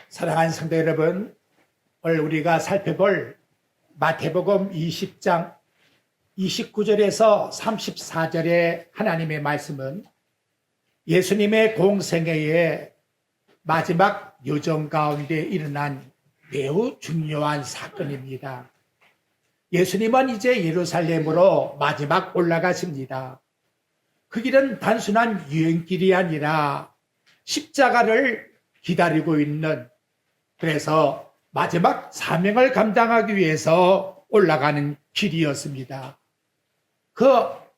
사랑하는 성도 여러분, 오늘 우리가 살펴볼 마태복음 20장 29절에서 34절의 하나님의 말씀은 예수님의 공생애의 마지막 여정 가운데 일어난 매우 중요한 사건입니다. 예수님은 이제 예루살렘으로 마지막 올라가십니다. 그 길은 단순한 여행길이 아니라 십자가를 기다리고 있는, 그래서 마지막 사명을 감당하기 위해서 올라가는 길이었습니다. 그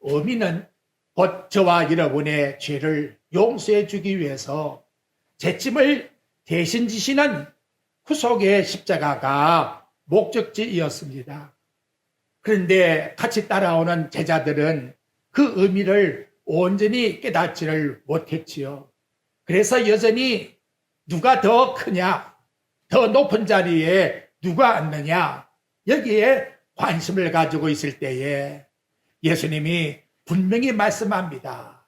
의미는 곧 저와 여러분의 죄를 용서해 주기 위해서 죄짐을 대신 지시는 구속의 십자가가 목적지이었습니다. 그런데 같이 따라오는 제자들은 그 의미를 온전히 깨닫지를 못했지요. 그래서 여전히 누가 더 크냐, 더 높은 자리에 누가 앉느냐, 여기에 관심을 가지고 있을 때에 예수님이 분명히 말씀합니다.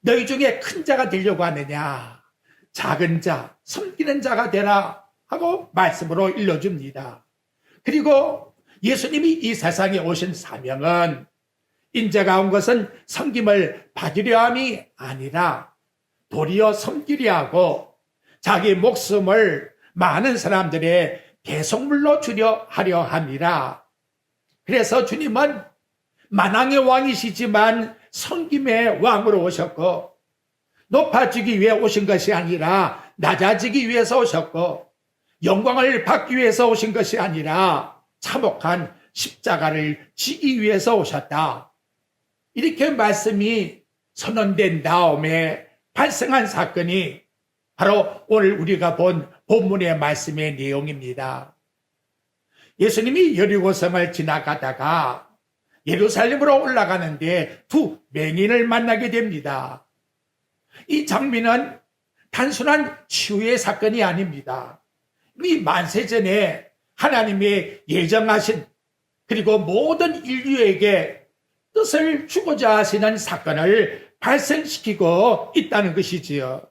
너희 중에 큰 자가 되려고 하느냐, 작은 자, 섬기는 자가 되라 하고 말씀으로 일러줍니다. 그리고 예수님이 이 세상에 오신 사명은 인자가 온 것은 섬김을 받으려 함이 아니라 도리어 섬기려 하고 자기 목숨을 많은 사람들의 대속물로 주려 하려 함이라. 그래서 주님은 만왕의 왕이시지만 섬김의 왕으로 오셨고, 높아지기 위해 오신 것이 아니라 낮아지기 위해서 오셨고, 영광을 받기 위해서 오신 것이 아니라 참혹한 십자가를 지기 위해서 오셨다. 이렇게 말씀이 선언된 다음에 발생한 사건이 바로 오늘 우리가 본 본문의 말씀의 내용입니다. 예수님이 여리고성을 지나가다가 예루살렘으로 올라가는데 두 맹인을 만나게 됩니다. 이 장면은 단순한 치유의 사건이 아닙니다. 이 만세전에 하나님이 예정하신, 그리고 모든 인류에게 뜻을 주고자 하시는 사건을 발생시키고 있다는 것이지요.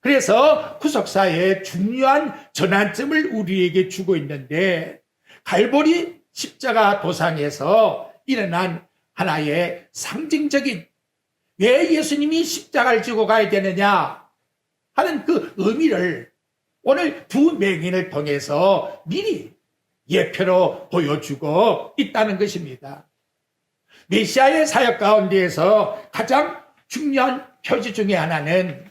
그래서 구속사의 중요한 전환점을 우리에게 주고 있는데, 갈보리 십자가 도상에서 일어난 하나의 상징적인, 왜 예수님이 십자가를 지고 가야 되느냐 하는 그 의미를 오늘 두 맹인을 통해서 미리 예표로 보여주고 있다는 것입니다. 메시아의 사역 가운데에서 가장 중요한 표지 중에 하나는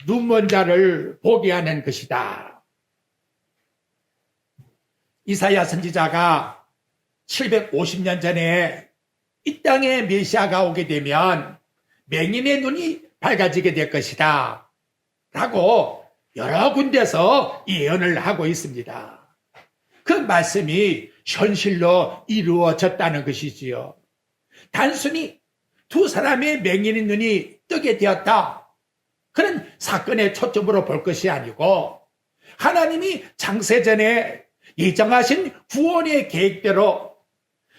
눈먼 자를 보게 하는 것이다. 이사야 선지자가 750년 전에 이 땅에 메시아가 오게 되면 맹인의 눈이 밝아지게 될 것이다 라고 여러 군데서 예언을 하고 있습니다. 그 말씀이 현실로 이루어졌다는 것이지요. 단순히 두 사람의 맹인의 눈이 뜨게 되었다, 그런 사건의 초점으로 볼 것이 아니고, 하나님이 창세전에 예정하신 구원의 계획대로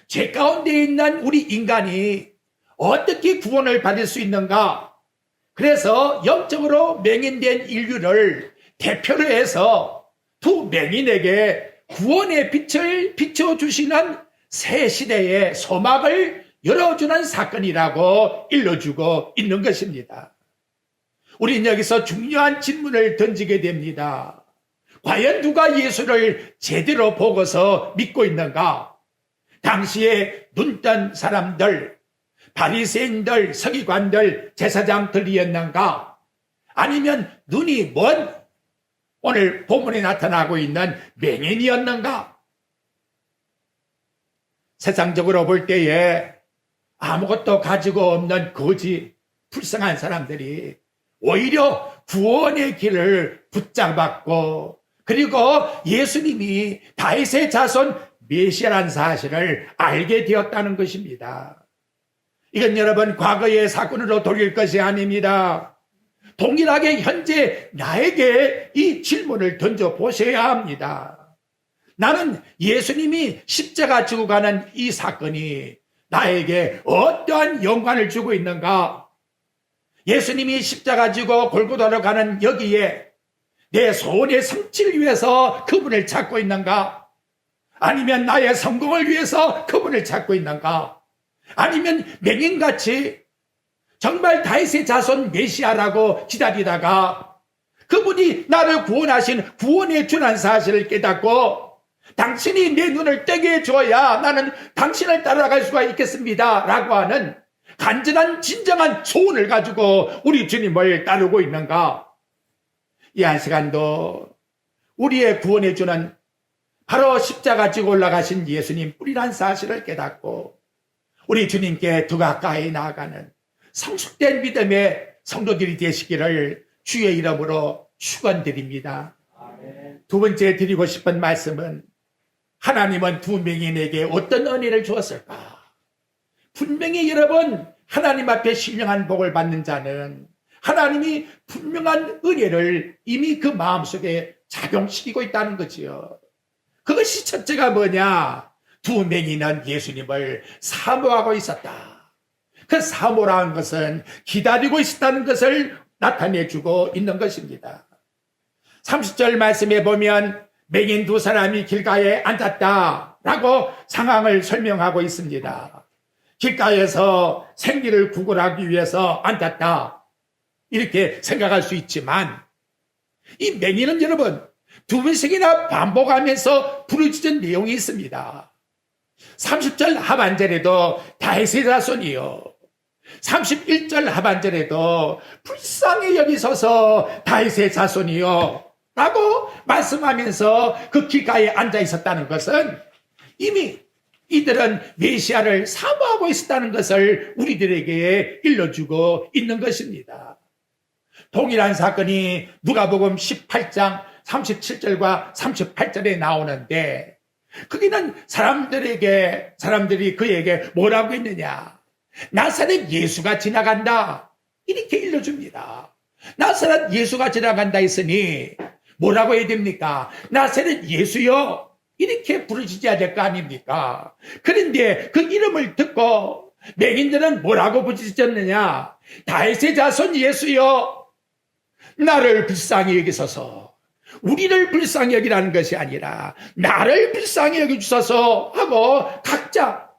죄 가운데 있는 우리 인간이 어떻게 구원을 받을 수 있는가, 그래서 영적으로 맹인된 인류를 대표로 해서 두 맹인에게 구원의 빛을 비춰주시는 새 시대의 소막을 열어주는 사건이라고 일러주고 있는 것입니다. 우리는 여기서 중요한 질문을 던지게 됩니다. 과연 누가 예수를 제대로 보고서 믿고 있는가? 당시에 눈뜬 사람들, 바리새인들, 서기관들, 제사장들이었는가? 아니면 눈이 먼 오늘 본문에 나타나고 있는 맹인이었는가? 세상적으로 볼 때에 아무것도 가지고 없는 거지 불쌍한 사람들이 오히려 구원의 길을 붙잡았고, 그리고 예수님이 다윗의 자손 메시아라는 사실을 알게 되었다는 것입니다. 이건 여러분 과거의 사건으로 돌릴 것이 아닙니다. 동일하게 현재 나에게 이 질문을 던져보셔야 합니다. 나는 예수님이 십자가 지고 가는 이 사건이 나에게 어떠한 영광을 주고 있는가? 예수님이 십자가 지고 골고다로 가는 여기에 내 소원의 성취를 위해서 그분을 찾고 있는가? 아니면 나의 성공을 위해서 그분을 찾고 있는가? 아니면 맹인같이 정말 다윗의 자손 메시아라고 기다리다가 그분이 나를 구원하신 구원의 주라는 사실을 깨닫고 당신이 내 눈을 뜨게 해줘야 나는 당신을 따라갈 수가 있겠습니다 라고 하는 간절한 진정한 소원을 가지고 우리 주님을 따르고 있는가? 이 한 시간도 우리의 구원해주는 바로 십자가 지고 올라가신 예수님 뿌리란 사실을 깨닫고 우리 주님께 더 가까이 나아가는 성숙된 믿음의 성도들이 되시기를 주의 이름으로 축원드립니다. 두 번째 드리고 싶은 말씀은 하나님은 두 맹인에게 어떤 은혜를 주었을까? 분명히 여러분 하나님 앞에 신령한 복을 받는 자는 하나님이 분명한 은혜를 이미 그 마음속에 작용시키고 있다는 거지요. 그것이 첫째가 뭐냐? 두 맹인은 예수님을 사모하고 있었다. 그 사모라는 것은 기다리고 있었다는 것을 나타내주고 있는 것입니다. 30절 말씀에 보면 맹인 두 사람이 길가에 앉았다라고 상황을 설명하고 있습니다. 길가에서 생기를 구걸하기 위해서 앉았다. 이렇게 생각할 수 있지만 이 맹인은 여러분 두 번씩이나 반복하면서 부르짖은 내용이 있습니다. 30절 하반절에도 다윗의 자손이요. 31절 하반절에도 불쌍히 여기소서 다윗의 자손이요 라고 말씀하면서 그 길가에 앉아 있었다는 것은 이미 이들은 메시아를 사모하고 있었다는 것을 우리들에게 일러주고 있는 것입니다. 동일한 사건이 누가복음 18장 37절과 38절에 나오는데 거기는 사람들이 그에게 뭐라고 했느냐? 나사렛 예수가 지나간다. 이렇게 일러줍니다. 나사렛 예수가 지나간다 했으니 뭐라고 해야 됩니까? 나사렛 예수요. 이렇게 부르짖어야 될 거 아닙니까? 그런데 그 이름을 듣고 맹인들은 뭐라고 부르짖었느냐? 다윗의 자손 예수요. 나를 불쌍히 여기소서. 우리를 불쌍히 여기라는 것이 아니라 나를 불쌍히 여기주소서 하고 각자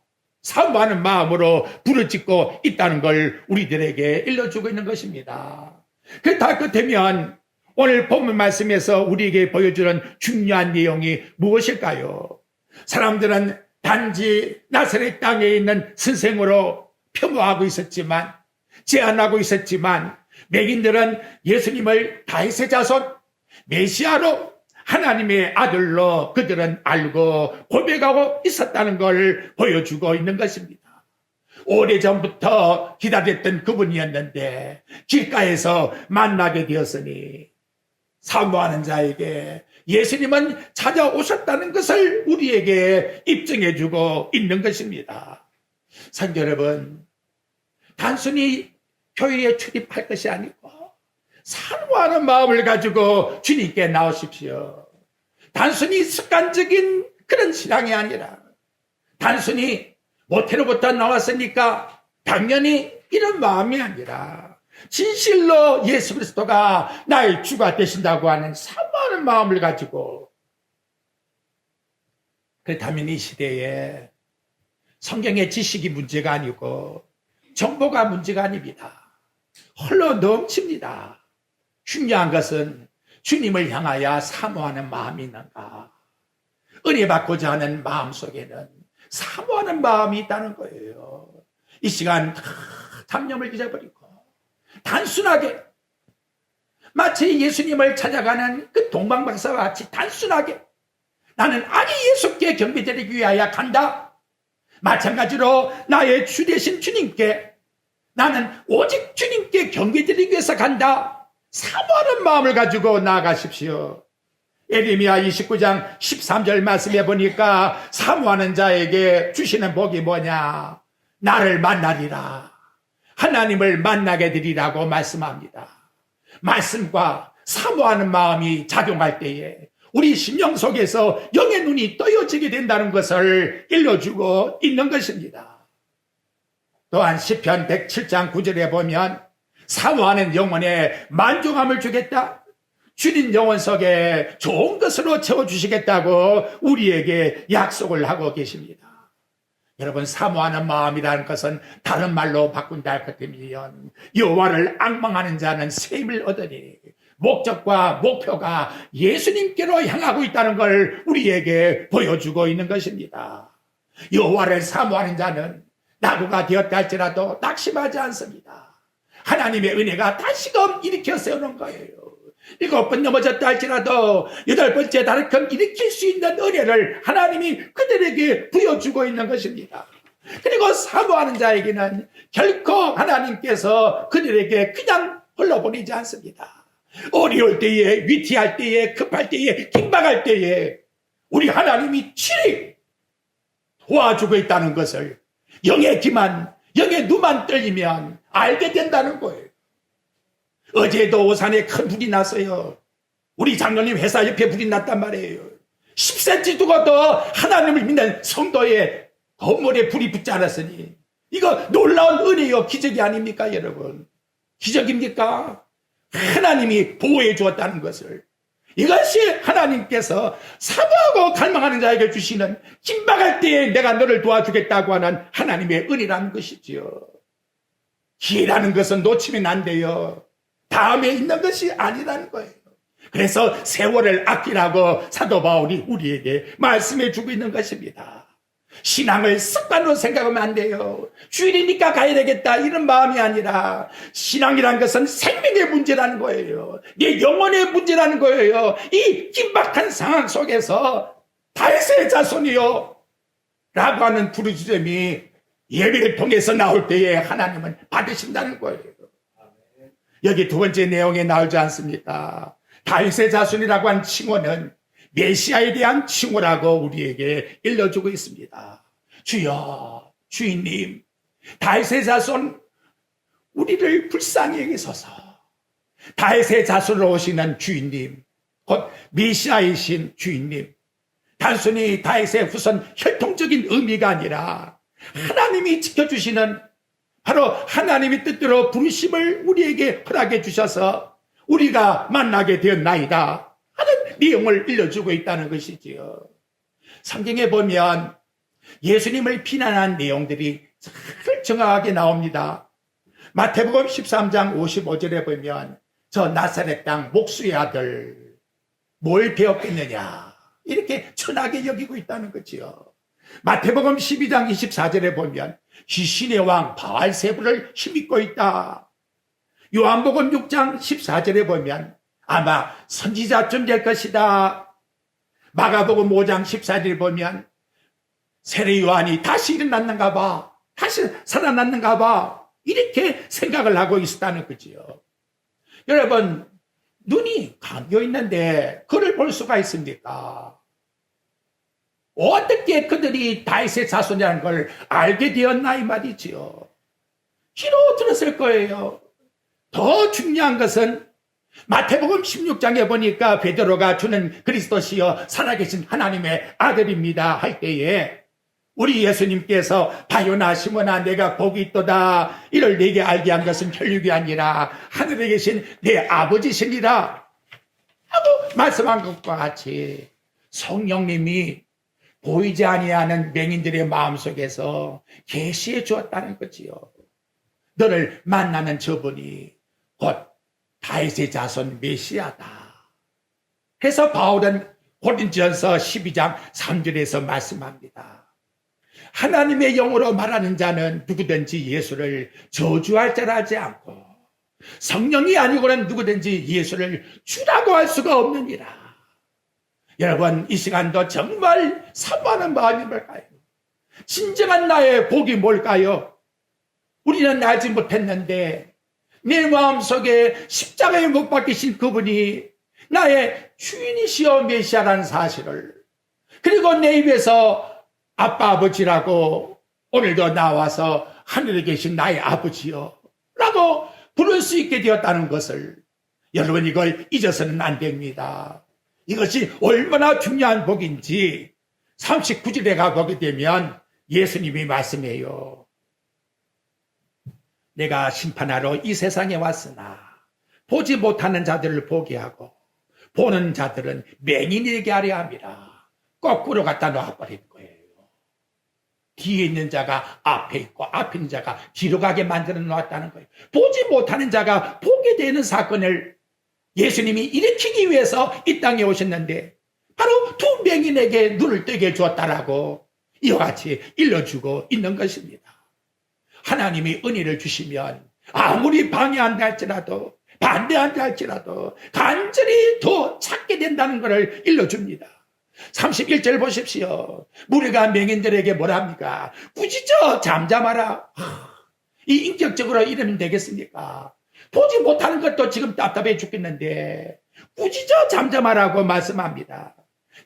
사모하는 마음으로 부르짖고 있다는 걸 우리들에게 일러주고 있는 것입니다. 그렇다 끝되면 오늘 본문 말씀에서 우리에게 보여주는 중요한 내용이 무엇일까요? 사람들은 단지 나사렛 땅에 있는 선생으로 폄하하고 있었지만 제안하고 있었지만 맹인들은 예수님을 다윗의 자손 메시아로 하나님의 아들로 그들은 알고 고백하고 있었다는 걸 보여주고 있는 것입니다. 오래전부터 기다렸던 그분이었는데 길가에서 만나게 되었으니 사모하는 자에게 예수님은 찾아오셨다는 것을 우리에게 입증해주고 있는 것입니다. 성도 여러분, 단순히 교회에 출입할 것이 아니고 사모하는 마음을 가지고 주님께 나오십시오. 단순히 습관적인 그런 신앙이 아니라 단순히 모태로부터 나왔으니까 당연히 이런 마음이 아니라 진실로 예수 그리스도가 나의 주가 되신다고 하는 사모하는 마음을 가지고, 그렇다면 이 시대에 성경의 지식이 문제가 아니고 정보가 문제가 아닙니다. 홀로 넘칩니다. 중요한 것은 주님을 향하여 사모하는 마음이 있는가? 은혜 받고자 하는 마음 속에는 사모하는 마음이 있다는 거예요. 이 시간 잡념을 잊어버리고 단순하게 마치 예수님을 찾아가는 그 동방박사와 같이 단순하게 나는 아기 예수께 경배드리기 위하여 간다. 마찬가지로 나의 주 되신 주님께 나는 오직 주님께 경배드리기 위해서 간다. 사모하는 마음을 가지고 나아가십시오. 예레미야 29장 13절 말씀해 보니까 사모하는 자에게 주시는 복이 뭐냐? 나를 만나리라. 하나님을 만나게 되리라고 말씀합니다. 말씀과 사모하는 마음이 작용할 때에 우리 심령 속에서 영의 눈이 떠여지게 된다는 것을 일러주고 있는 것입니다. 또한 시편 107장 9절에 보면 사모하는 영혼에 만족함을 주겠다. 주님 영혼 속에 좋은 것으로 채워주시겠다고 우리에게 약속을 하고 계십니다. 여러분, 사모하는 마음이라는 것은 다른 말로 바꾼다 할 것 같으면 여호와를 앙망하는 자는 새 힘을 얻으니 목적과 목표가 예수님께로 향하고 있다는 걸 우리에게 보여주고 있는 것입니다. 여호와를 사모하는 자는 낙오가 되었다 할지라도 낙심하지 않습니다. 하나님의 은혜가 다시금 일으켜 세우는 거예요. 7번 넘어졌다 할지라도 8번째 다르금 일으킬 수 있는 은혜를 하나님이 그들에게 부여주고 있는 것입니다. 그리고 사모하는 자에게는 결코 하나님께서 그들에게 그냥 흘러보내지 않습니다. 어려울 때에, 위태할 때에, 급할 때에, 긴박할 때에 우리 하나님이 친히 도와주고 있다는 것을 영의 귀만, 영의 눈만 떨리면 알게 된다는 거예요. 어제도 오산에 큰 불이 났어요. 우리 장로님 회사 옆에 불이 났단 말이에요. 10cm 두고도 하나님을 믿는 성도의 건물에 불이 붙지 않았으니 이거 놀라운 은혜요, 기적이 아닙니까 여러분? 기적입니까? 하나님이 보호해 주었다는 것을, 이것이 하나님께서 사모하고 갈망하는 자에게 주시는 긴박할 때에 내가 너를 도와주겠다고 하는 하나님의 은혜라는 것이지요. 기회라는 것은 놓치면 안 돼요. 다음에 있는 것이 아니라는 거예요. 그래서 세월을 아끼라고 사도 바울이 우리에게 말씀해 주고 있는 것입니다. 신앙을 습관으로 생각하면 안 돼요. 주일이니까 가야 되겠다 이런 마음이 아니라 신앙이란 것은 생명의 문제라는 거예요. 내 영혼의 문제라는 거예요. 이 긴박한 상황 속에서 다윗의 자손이요 라고 하는 부르짖음이 예배를 통해서 나올 때에 하나님은 받으신다는 거예요. 여기 두 번째 내용에 나오지 않습니까? 다윗의 자손이라고 한 칭호는 메시아에 대한 칭호라고 우리에게 일러주고 있습니다. 주여, 주인님, 다윗의 자손 우리를 불쌍히 여기소서. 다윗의 자손으로 오시는 주인님, 곧 메시아이신 주인님, 단순히 다윗의 후손 혈통적인 의미가 아니라 하나님이 지켜주시는, 바로 하나님의 뜻대로 부르심을 우리에게 허락해 주셔서 우리가 만나게 되었나이다 하는 내용을 일러주고 있다는 것이지요. 성경에 보면 예수님을 비난한 내용들이 잘 정확하게 나옵니다. 마태복음 13장 55절에 보면 저 나사렛 땅 목수의 아들 뭘 배웠겠느냐 이렇게 천하게 여기고 있다는 거지요. 마태복음 12장 24절에 보면 귀신의 왕 바알세부를 힘입고 있다. 요한복음 6장 14절에 보면 아마 선지자쯤 될 것이다. 마가복음 5장 14절에 보면 세례 요한이 다시 일어났는가 봐, 다시 살아났는가 봐, 이렇게 생각을 하고 있었다는 거지요. 여러분, 눈이 감겨 있는데 그를 볼 수가 있습니까? 어떻게 그들이 다윗의 자손이라는 걸 알게 되었나 이 말이지요. 귀로 들었을 거예요. 더 중요한 것은 마태복음 16장에 보니까 베드로가 주는 그리스도시여 살아계신 하나님의 아들입니다 할 때에 우리 예수님께서 바요나 시몬아 내가 복이 있도다 이를 내게 알게 한 것은 혈육이 아니라 하늘에 계신 내 아버지시니라 하고 말씀한 것과 같이 성령님이 보이지 아니하는 맹인들의 마음속에서 계시해 주었다는 거지요. 너를 만나는 저분이 곧 다윗의 자손 메시아다. 그래서 바울은 고린도전서 12장 3절에서 말씀합니다. 하나님의 영으로 말하는 자는 누구든지 예수를 저주할 자라 하지 않고 성령이 아니고는 누구든지 예수를 주라고 할 수가 없느니라. 여러분, 이 시간도 정말 사모하는 마음이 뭘까요? 진정한 나의 복이 뭘까요? 우리는 알지 못했는데 내 마음속에 십자가에 못 박히신 그분이 나의 주인이시여 메시아라는 사실을, 그리고 내 입에서 아빠 아버지라고 오늘도 나와서 하늘에 계신 나의 아버지여 라고 부를 수 있게 되었다는 것을, 여러분 이걸 잊어서는 안 됩니다. 이것이 얼마나 중요한 복인지 39절에 가보게 되면 예수님이 말씀해요. 내가 심판하러 이 세상에 왔으나 보지 못하는 자들을 보게 하고 보는 자들은 맹인에게 하려 합니다. 거꾸로 갖다 놔버린 거예요. 뒤에 있는 자가 앞에 있고 앞에 있는 자가 뒤로 가게 만들어 놓았다는 거예요. 보지 못하는 자가 보게 되는 사건을 예수님이 일으키기 위해서 이 땅에 오셨는데 바로 두 맹인에게 눈을 뜨게 주었다라고 이와 같이 일러주고 있는 것입니다. 하나님이 은혜를 주시면 아무리 방해한다 할지라도 반대한다 할지라도 간절히 더 찾게 된다는 것을 일러줍니다. 31절 보십시오. 무리가 맹인들에게 뭐라 합니까? 꾸짖어 잠잠하라. 이 인격적으로 이러면 되겠습니까? 보지 못하는 것도 지금 답답해 죽겠는데 꾸짖어 잠잠하라고 말씀합니다.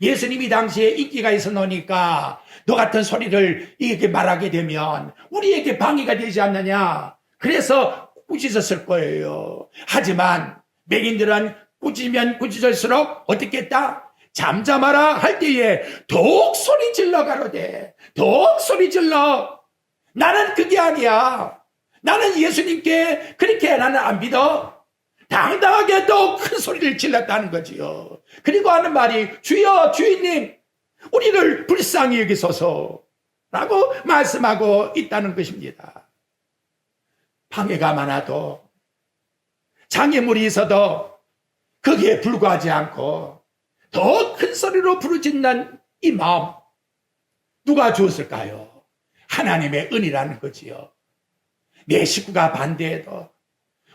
예수님이 당시에 인기가 있어 놓으니까 너 같은 소리를 이렇게 말하게 되면 우리에게 방해가 되지 않느냐. 그래서 꾸짖었을 거예요. 하지만 맹인들은 꾸짖으면 꾸짖을수록 어떻게 했다? 잠잠하라 할 때에 더욱 소리 질러 가로되 더욱 소리 질러. 나는 그게 아니야. 나는 예수님께 그렇게 나는 안 믿어. 당당하게 더 큰 소리를 질렀다는 거지요. 그리고 하는 말이 주여 주인님 우리를 불쌍히 여기소서 라고 말씀하고 있다는 것입니다. 방해가 많아도 장애물이 있어도 거기에 불과하지 않고 더 큰 소리로 부르짖는 이 마음 누가 주었을까요? 하나님의 은혜라는 거지요. 내 식구가 반대해도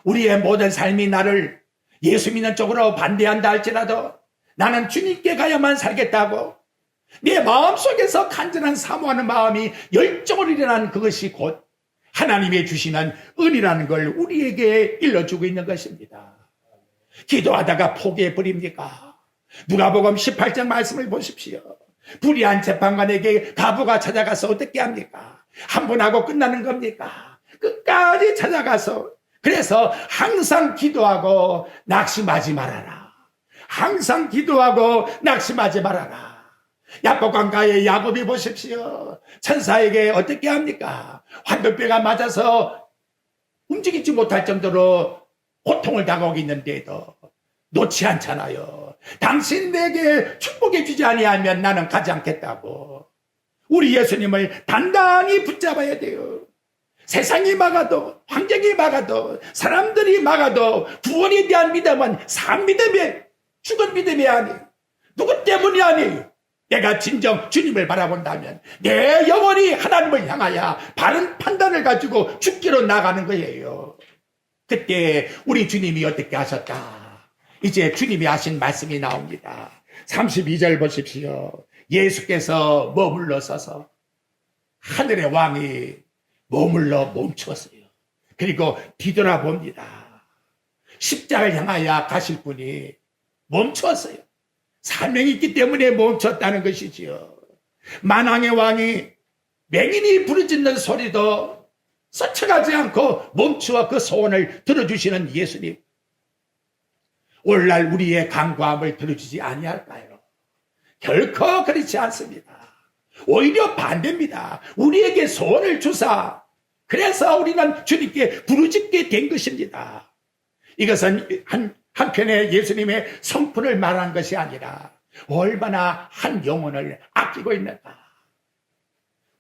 우리의 모든 삶이 나를 예수 믿는 쪽으로 반대한다 할지라도 나는 주님께 가야만 살겠다고 내 마음속에서 간절한 사모하는 마음이 열정으로 일어난 그것이 곧 하나님의 주시는 은혜라는 걸 우리에게 일러주고 있는 것입니다. 기도하다가 포기해버립니까? 누가복음 18장 말씀을 보십시오. 불의한 재판관에게 가부가 찾아가서 어떻게 합니까? 한 번 하고 끝나는 겁니까? 끝까지 찾아가서 그래서 항상 기도하고 낙심하지 말아라. 항상 기도하고 낙심하지 말아라. 야복강가의 야곱이 보십시오. 천사에게 어떻게 합니까? 환도뼈가 맞아서 움직이지 못할 정도로 고통을 당하고 있는데도 놓지 않잖아요. 당신 내게 축복해 주지 아니하면 나는 가지 않겠다고. 우리 예수님을 단단히 붙잡아야 돼요. 세상이 막아도 환경이 막아도 사람들이 막아도 구원에 대한 믿음은 산 믿음이 죽은 믿음이 아니에요. 누구 때문이 아니에요. 내가 진정 주님을 바라본다면 내 영혼이 하나님을 향하여 바른 판단을 가지고 죽기로 나가는 거예요. 그때 우리 주님이 어떻게 하셨다. 이제 주님이 하신 말씀이 나옵니다. 32절 보십시오. 예수께서 머물러 서서 하늘의 왕이 머물러 멈추었어요. 그리고 뒤돌아봅니다. 십자가를 향하여 가실 분이 멈추었어요. 사명이 있기 때문에 멈췄다는 것이지요. 만왕의 왕이 맹인이 부르짖는 소리도 서쳐가지 않고 멈추어 그 소원을 들어주시는 예수님. 오늘날 우리의 간구함을 들어주지 아니할까요? 결코 그렇지 않습니다. 오히려 반대입니다. 우리에게 소원을 주사 그래서 우리는 주님께 부르짖게 된 것입니다. 이것은 한편의 예수님의 성품을 말하는 것이 아니라 얼마나 한 영혼을 아끼고 있는가.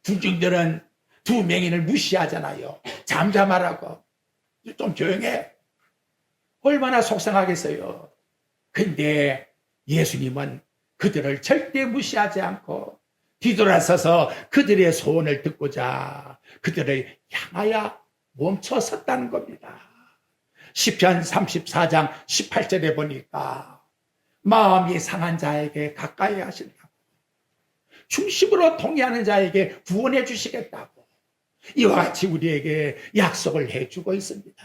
군중들은 두 맹인을 무시하잖아요. 잠잠하라고. 좀 조용해. 얼마나 속상하겠어요. 근데 예수님은 그들을 절대 무시하지 않고 뒤돌아서서 그들의 소원을 듣고자 그들을 향하여 멈춰 섰다는 겁니다. 시편 34장 18절에 보니까 마음이 상한 자에게 가까이 하신다고, 중심으로 통해하는 자에게 구원해 주시겠다고 이와 같이 우리에게 약속을 해주고 있습니다.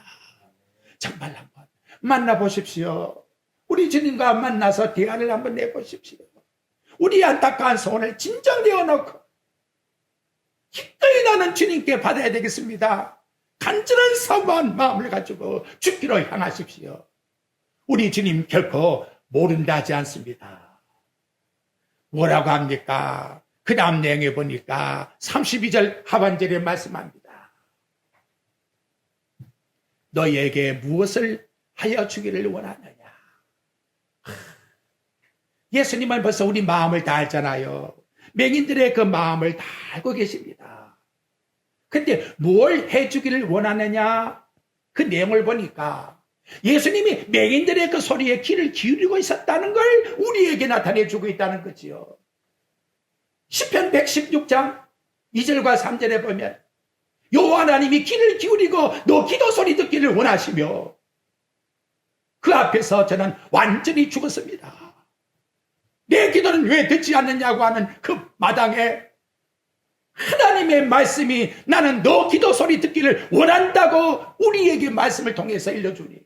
정말 한번 만나보십시오. 우리 주님과 만나서 대화를 한번 내보십시오. 우리 안타까운 소원을 진정되어 놓고 기꺼이 나는 주님께 받아야 되겠습니다. 간절한 사모한 마음을 가지고 주기로 향하십시오. 우리 주님 결코 모른다 하지 않습니다. 뭐라고 합니까? 그 다음 내용에 보니까 32절 하반절에 말씀합니다. 너희에게 무엇을 하여 주기를 원하느냐? 예수님은 벌써 우리 마음을 다 알잖아요. 맹인들의 그 마음을 다 알고 계십니다. 근데 뭘 해주기를 원하느냐? 그 내용을 보니까 예수님이 맹인들의 그 소리에 귀를 기울이고 있었다는 걸 우리에게 나타내주고 있다는 거지요. 시편 116장 2절과 3절에 보면 여호와 하나님이 귀를 기울이고 너 기도 소리 듣기를 원하시며 그 앞에서 저는 완전히 죽었습니다. 내 기도는 왜 듣지 않느냐고 하는 그 마당에 하나님의 말씀이 나는 너 기도 소리 듣기를 원한다고 우리에게 말씀을 통해서 일러주니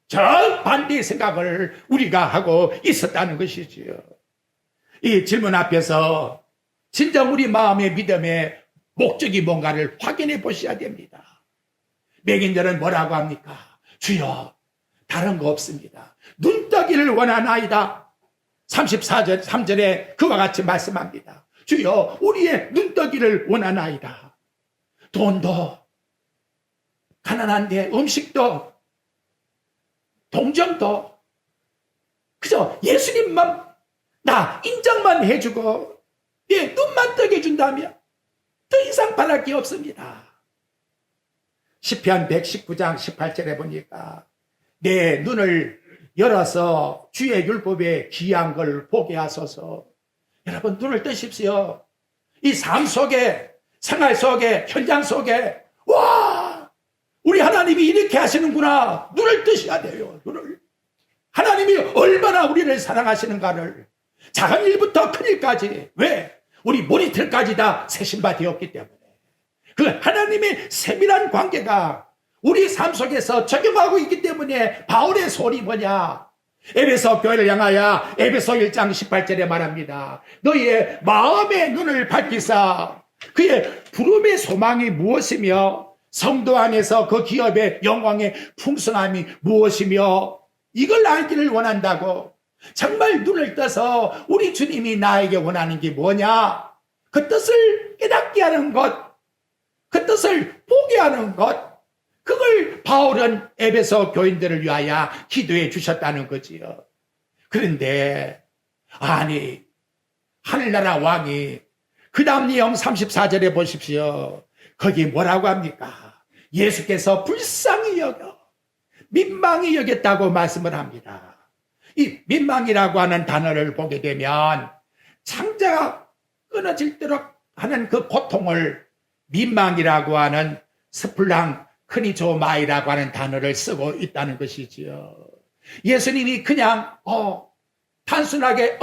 정반대의 생각을 우리가 하고 있었다는 것이지요. 이 질문 앞에서 진정 우리 마음의 믿음의 목적이 뭔가를 확인해 보셔야 됩니다. 맹인들은 뭐라고 합니까? 주여, 다른 거 없습니다. 눈떠기를 원하나이다. 34절 3절에 그와 같이 말씀합니다. 주여, 우리의 눈떠기를 원하나이다. 돈도 가난한데 음식도 동정도 그저 예수님만 나 인정만 해주고 내 눈만 뜨게 해준다면 더 이상 바랄 게 없습니다. 시편 119장 18절에 보니까 내 눈을 열어서 주의 율법에 귀한 걸 보게 하소서. 여러분 눈을 뜨십시오. 이 삶 속에 생활 속에 현장 속에 와 우리 하나님이 이렇게 하시는구나. 눈을 뜨셔야 돼요. 눈을. 하나님이 얼마나 우리를 사랑하시는가를 작은 일부터 큰 일까지 왜? 우리 모니터까지 다 세신바 되었기 때문에 그 하나님의 세밀한 관계가 우리 삶 속에서 적용하고 있기 때문에 바울의 소리 뭐냐? 에베소 교회를 향하여 에베소 1장 18절에 말합니다. 너희의 마음의 눈을 밝히사 그의 부름의 소망이 무엇이며 성도 안에서 그 기업의 영광의 풍성함이 무엇이며 이걸 알기를 원한다고. 정말 눈을 떠서 우리 주님이 나에게 원하는 게 뭐냐? 그 뜻을 깨닫게 하는 것, 그 뜻을 보게 하는 것, 그걸 바울은 에베소 교인들을 위하여 기도해 주셨다는 거지요. 그런데 아니 하늘나라 왕이 그 다음 내용 34절에 보십시오. 거기 뭐라고 합니까? 예수께서 불쌍히 여겨 민망히 여겼다고 말씀을 합니다. 이 민망이라고 하는 단어를 보게 되면 창자가 끊어질도록 하는 그 고통을 민망이라고 하는 스플랑 크니조마이라고 하는 단어를 쓰고 있다는 것이지요. 예수님이 그냥 단순하게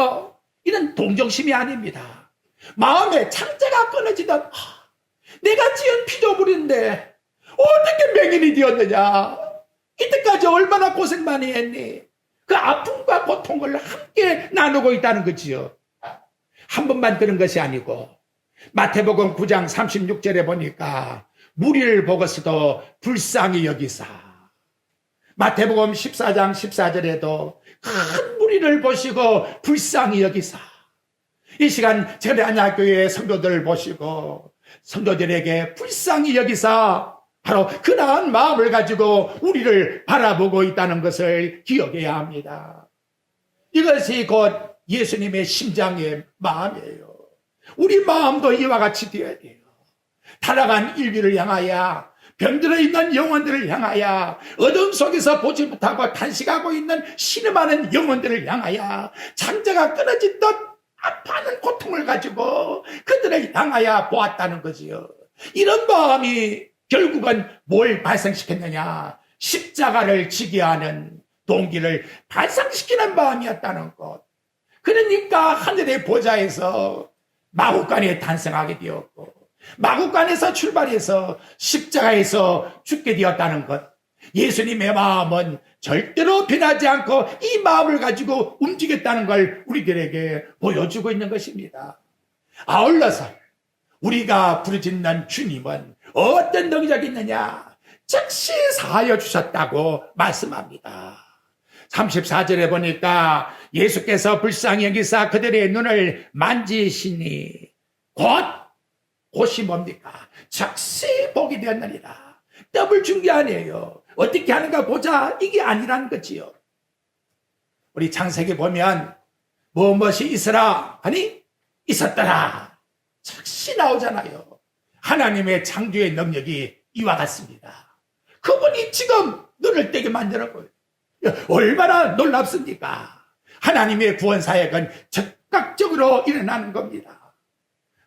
이런 동정심이 아닙니다. 마음에 창자가 끊어지던 내가 지은 피조물인데 어떻게 맹인이 되었느냐? 이때까지 얼마나 고생 많이 했니? 그 아픔과 고통을 함께 나누고 있다는 거지요. 한 번만 들은 것이 아니고 마태복음 9장 36절에 보니까 무리를 보고서도 불쌍히 여기사. 마태복음 14장 14절에도 큰 무리를 보시고 불쌍히 여기사. 이 시간 제레아냐교회 성도들을 보시고 성도들에게 불쌍히 여기사 바로 그 나은 마음을 가지고 우리를 바라보고 있다는 것을 기억해야 합니다. 이것이 곧 예수님의 심장의 마음이에요. 우리 마음도 이와 같이 되어야 돼요. 타락한 인류를 향하여 병들어 있는 영혼들을 향하여 어둠 속에서 보지 못하고 탄식하고 있는 신음하는 영혼들을 향하여 창자가 끊어진 듯 아파하는 고통을 가지고 그들을 향하여 보았다는 거지요. 이런 마음이 결국은 뭘 발생시켰느냐? 십자가를 지게 하는 동기를 발생시키는 마음이었다는 것. 그러니까 하늘의 보좌에서 마구간에 탄생하게 되었고 마구간에서 출발해서 십자가에서 죽게 되었다는 것. 예수님의 마음은 절대로 변하지 않고 이 마음을 가지고 움직였다는 걸 우리들에게 보여주고 있는 것입니다. 아울러서 우리가 부르짖는 주님은 어떤 능력이 있느냐? 즉시 사하여 주셨다고 말씀합니다. 34절에 보니까 예수께서 불쌍히 여기사 그들의 눈을 만지시니 곧이 뭡니까? 즉시 보게 되었느니라. 더블 준 게 아니에요. 어떻게 하는가 보자 이게 아니라는 거지요. 우리 창세기 보면 무엇이 있으라 하니 있었더라. 즉시 나오잖아요. 하나님의 창조의 능력이 이와 같습니다. 그분이 지금 눈을 뜨게 만들었고요. 얼마나 놀랍습니까? 하나님의 구원 사역은 즉각적으로 일어나는 겁니다.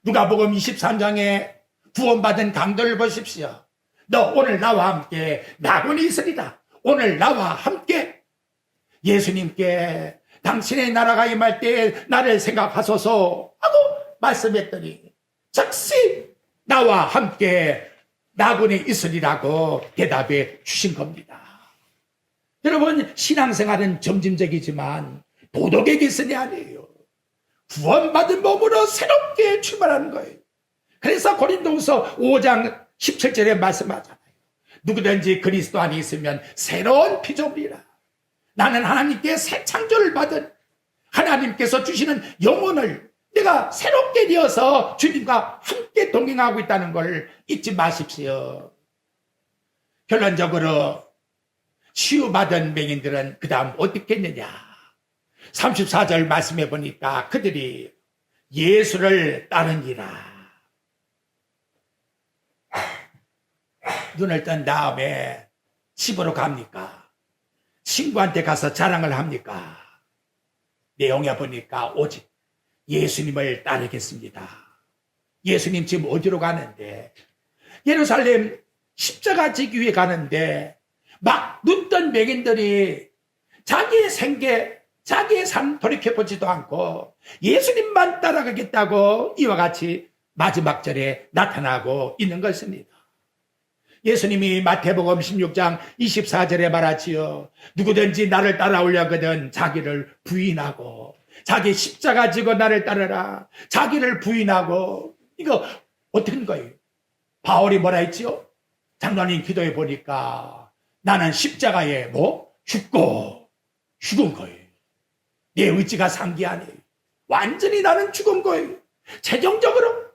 누가복음 23장에 구원받은 강도를 보십시오. 너 오늘 나와 함께 낙원이 있으리라. 오늘 나와 함께 예수님께 당신의 나라가 임할 때에 나를 생각하소서 하고 말씀했더니 즉시 나와 함께 낙원이 있으리라고 대답해 주신 겁니다. 여러분, 신앙생활은 점진적이지만 도덕의 개선이 아니에요. 구원받은 몸으로 새롭게 출발하는 거예요. 그래서 고린도후서 5장 17절에 말씀하잖아요. 누구든지 그리스도 안에 있으면 새로운 피조물이라. 나는 하나님께 새 창조를 받은 하나님께서 주시는 영혼을 내가 새롭게 되어서 주님과 함께 동행하고 있다는 걸 잊지 마십시오. 결론적으로 치유받은 맹인들은 그 다음 어떻게 했느냐. 34절 말씀해 보니까 그들이 예수를 따르니라. 눈을 뜬 다음에 집으로 갑니까? 친구한테 가서 자랑을 합니까? 내용에 보니까 오직 예수님을 따르겠습니다. 예수님 지금 어디로 가는데? 예루살렘 십자가 지기 위해 가는데 막 눈뜬 맹인들이 자기의 생계, 자기의 삶 돌이켜보지도 않고 예수님만 따라가겠다고 이와 같이 마지막 절에 나타나고 있는 것입니다. 예수님이 마태복음 16장 24절에 말하지요. 누구든지 나를 따라오려거든 자기를 부인하고 자기 십자가 지고 나를 따르라. 자기를 부인하고. 이거 어떻게 하는 거예요? 바울이 뭐라 했지요? 장로님 기도해 보니까 나는 십자가에 죽고 죽은 거예요. 내 의지가 상기 아니에요. 완전히 나는 죽은 거예요. 최종적으로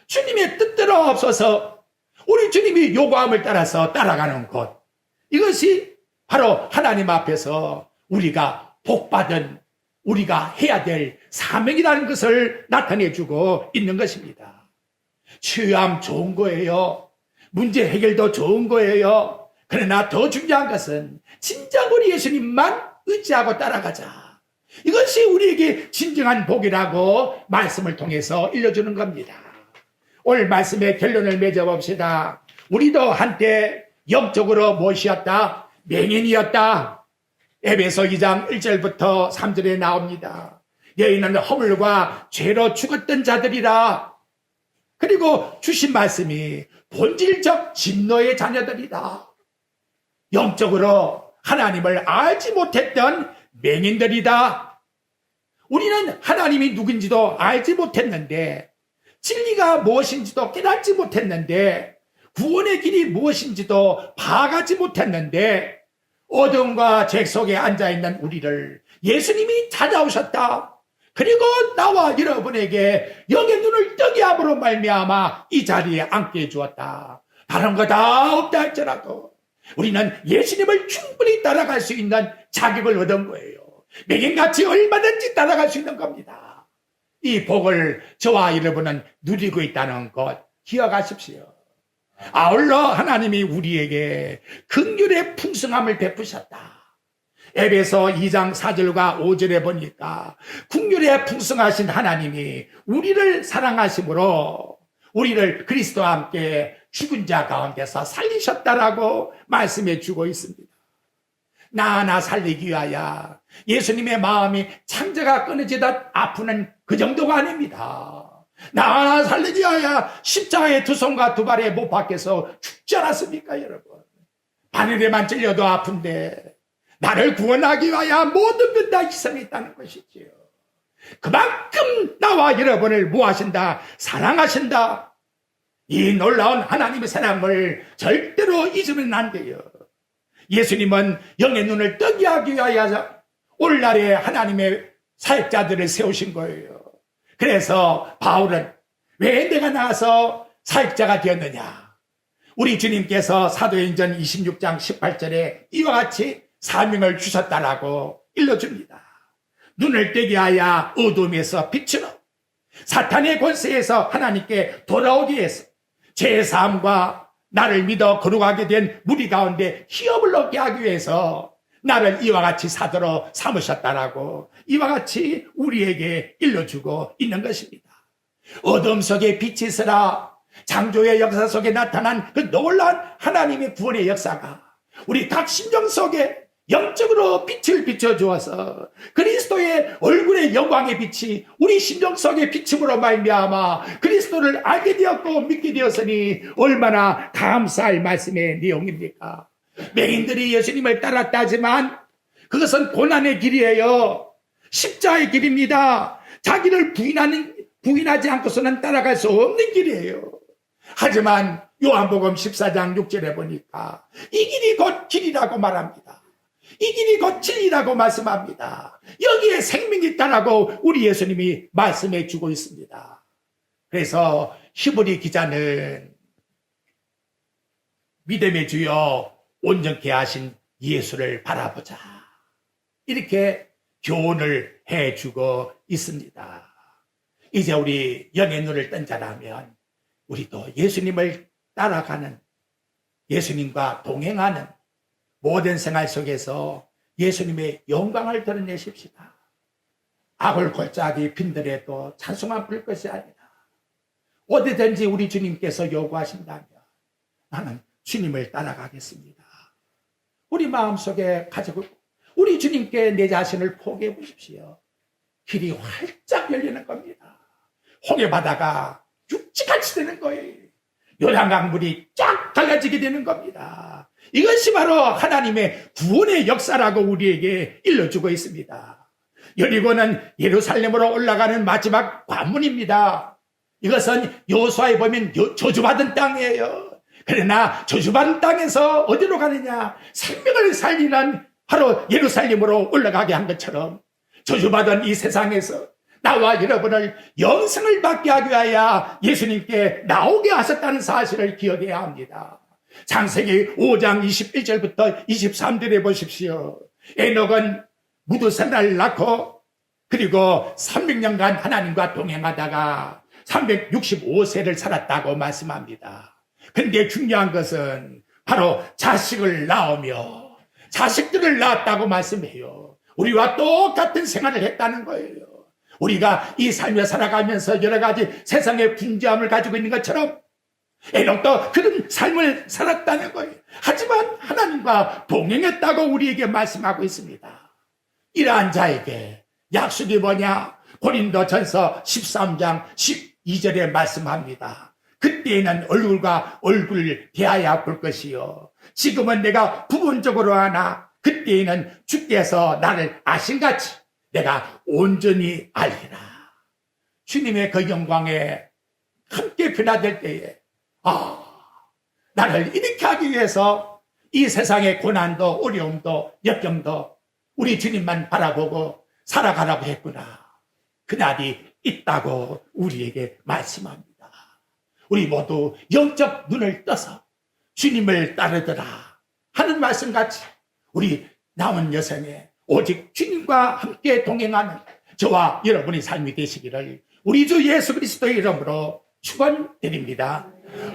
주님의 뜻대로 없어서 우리 주님이 요구함을 따라서 따라가는 것. 이것이 바로 하나님 앞에서 우리가 복받은 우리가 해야 될 사명이라는 것을 나타내주고 있는 것입니다. 치유함 좋은 거예요. 문제 해결도 좋은 거예요. 그러나 더 중요한 것은 진짜 우리 예수님만 의지하고 따라가자. 이것이 우리에게 진정한 복이라고 말씀을 통해서 일러주는 겁니다. 오늘 말씀의 결론을 맺어봅시다. 우리도 한때 영적으로 무엇이었다? 맹인이었다. 에베소 2장 1절부터 3절에 나옵니다. 너희는 허물과 죄로 죽었던 자들이라. 그리고 주신 말씀이 본질적 진노의 자녀들이다. 영적으로 하나님을 알지 못했던 맹인들이다. 우리는 하나님이 누군지도 알지 못했는데, 진리가 무엇인지도 깨닫지 못했는데, 구원의 길이 무엇인지도 파악하지 못했는데, 어둠과 죄 속에 앉아있는 우리를 예수님이 찾아오셨다. 그리고 나와 여러분에게 영의 눈을 뜨게 함으로 말미암아 이 자리에 앉게 해주었다. 다른 거 다 없다 할지라도 우리는 예수님을 충분히 따라갈 수 있는 자격을 얻은 거예요. 맹인같이 얼마든지 따라갈 수 있는 겁니다. 이 복을 저와 여러분은 누리고 있다는 것 기억하십시오. 아울러 하나님이 우리에게 긍휼의 풍성함을 베푸셨다. 에베소 2장 4절과 5절에 보니까 긍휼에 풍성하신 하나님이 우리를 사랑하심으로 우리를 그리스도와 함께 죽은 자 가운데서 살리셨다라고 말씀해 주고 있습니다. 나 하나 살리기 위하여 예수님의 마음이 창자가 끊어지듯 아프는 그 정도가 아닙니다. 나 하나 살리기 위하여 십자가의 두 손과 두 발에 못 박혀서 죽지 않았습니까, 여러분? 바늘에만 찔려도 아픈데 나를 구원하기 위하여 모든 것 다 희생했다는 것이지요. 그만큼 나와 여러분을 무하신다, 사랑하신다. 이 놀라운 하나님의 사랑을 절대로 잊으면 안 돼요. 예수님은 영의 눈을 뜨게 하기 위하여 오늘날에 하나님의 사역자들을 세우신 거예요. 그래서 바울은 왜 내가 나와서 사역자가 되었느냐? 우리 주님께서 사도행전 26장 18절에 이와 같이 사명을 주셨다라고 일러줍니다. 눈을 뜨게 하여 어둠에서 빛으로, 사탄의 권세에서 하나님께 돌아오기 위해서 죄의 사함과 나를 믿어 거룩하게 된 무리 가운데 희업을 얻게 하기 위해서 나를 이와 같이 사도로 삼으셨다라고 이와 같이 우리에게 일러주고 있는 것입니다. 어둠 속에 빛이 있으라, 창조의 역사 속에 나타난 그 놀라운 하나님의 구원의 역사가 우리 각 심령 속에 영적으로 빛을 비춰주어서 그리스도의 얼굴의 영광의 빛이 우리 심령 속에 비춤으로 말미암아 그리스도를 알게 되었고 믿게 되었으니 얼마나 감사할 말씀의 내용입니까? 맹인들이 예수님을 따랐다 하지만 그것은 고난의 길이에요. 십자의 길입니다. 자기를 부인하지 않고서는 따라갈 수 없는 길이에요. 하지만 요한복음 14장 6절에 보니까 이 길이 곧 길이라고 말합니다. 이 길이 곧 진리라고 말씀합니다. 여기에 생명이 있다라고 우리 예수님이 말씀해 주고 있습니다. 그래서 히브리 기자는 믿음의 주여 온전케 하신 예수를 바라보자, 이렇게 교훈을 해주고 있습니다. 이제 우리 영의 눈을 뜬 자라면 우리도 예수님을 따라가는, 예수님과 동행하는 모든 생활 속에서 예수님의 영광을 드러내십시다. 악을 골짜기 빈들에도 찬송만 부를 것이 아니라 어디든지 우리 주님께서 요구하신다면 나는 주님을 따라가겠습니다. 우리 마음속에 가지고 우리 주님께 내 자신을 포기해 보십시오. 길이 활짝 열리는 겁니다. 홍해바다가 육지같이 되는 거예요. 요단강 물이 쫙 갈라지게 되는 겁니다. 이것이 바로 하나님의 구원의 역사라고 우리에게 일러주고 있습니다. 여리고는 예루살렘으로 올라가는 마지막 관문입니다. 이것은 여호수아에 보면 저주받은 땅이에요. 그러나 저주받은 땅에서 어디로 가느냐? 생명을 살리는 바로 예루살렘으로 올라가게 한 것처럼 저주받은 이 세상에서 나와 여러분을 영생을 받게 하기 위하여 예수님께 나오게 하셨다는 사실을 기억해야 합니다. 창세기 5장 21절부터 23절에 보십시오. 에녹은 무두사를 낳고 그리고 300년간 하나님과 동행하다가 365세를 살았다고 말씀합니다. 그런데 중요한 것은 바로 자식을 낳으며 자식들을 낳았다고 말씀해요. 우리와 똑같은 생활을 했다는 거예요. 우리가 이 삶을 살아가면서 여러 가지 세상의 분주함을 가지고 있는 것처럼 에녹도 그런 삶을 살았다는 거예요. 하지만 하나님과 동행했다고 우리에게 말씀하고 있습니다. 이러한 자에게 약속이 뭐냐? 고린도전서 13장 12절에 말씀합니다. 그때에는 얼굴과 얼굴을 대하여 볼 것이요, 지금은 내가 부분적으로 하나 그때에는 주께서 나를 아신같이 내가 온전히 알리라. 주님의 그 영광에 함께 변화될 때에 나를 이렇게 하기 위해서 이 세상의 고난도 어려움도 역경도 우리 주님만 바라보고 살아가라고 했구나. 그날이 있다고 우리에게 말씀합니다. 우리 모두 영적 눈을 떠서 주님을 따르더라 하는 말씀같이 우리 남은 여생에 오직 주님과 함께 동행하는 저와 여러분의 삶이 되시기를 우리 주 예수 그리스도의 이름으로 축원드립니다.